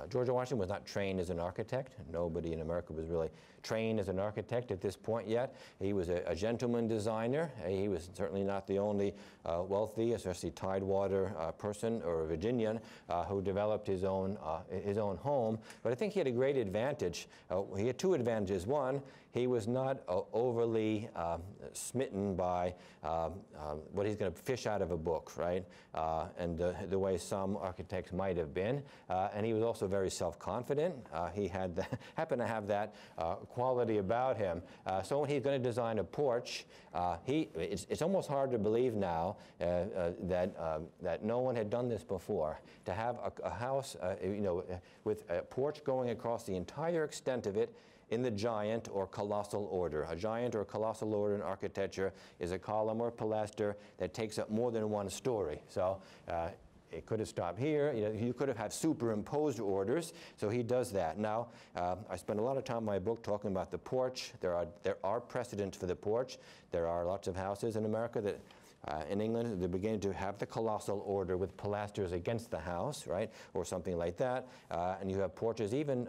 George Washington was not trained as an architect. Nobody in America was really trained as an architect at this point yet. He was a gentleman designer. He was certainly not the only wealthy, especially Tidewater person or Virginian who developed his own home. But I think he had a great advantage. He had two advantages. One, he was not overly smitten by what he's going to fish out of a book, right? And the way some architects might have been. And he was also very self-confident. He happened to have that quality about him. So when he's going to design a porch, it's almost hard to believe now that no one had done this before. To have a house, with a porch going across the entire extent of it in the giant or colossal order. A giant or colossal order in architecture is a column or pilaster that takes up more than one story. So it could have stopped here. You could have had superimposed orders, so he does that. Now, I spend a lot of time in my book talking about the porch. There are precedents for the porch. There are lots of houses in America that, in England, they're beginning to have the colossal order with pilasters against the house, right, or something like that. And you have porches, even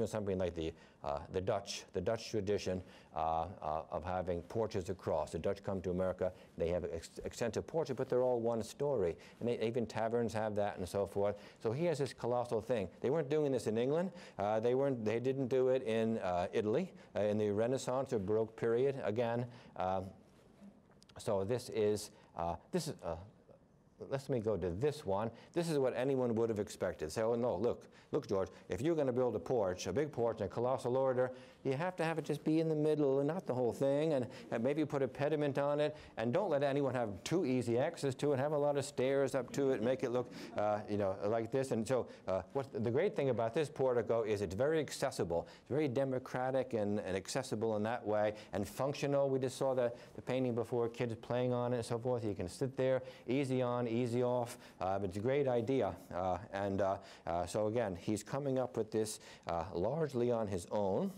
something like the Dutch tradition of having porches across. The Dutch come to America, they have extensive porches, but they're all one story. And even taverns have that and so forth. So he has this colossal thing. They weren't doing this in England. They didn't do it in Italy in the Renaissance or Baroque period. Again, so let me go to this one. This is what anyone would have expected. Say, oh no, look, George, if you're going to build a porch, a big porch in a colossal order, you have to have it just be in the middle and not the whole thing, and maybe put a pediment on it, and don't let anyone have too easy access to it. Have a lot of stairs up to it, make it look, like this. And so, the great thing about this portico is it's very accessible. It's very democratic and accessible in that way, and functional. We just saw the painting before, kids playing on it and so forth. You can sit there, easy on, easy off. It's a great idea. So again, he's coming up with this largely on his own.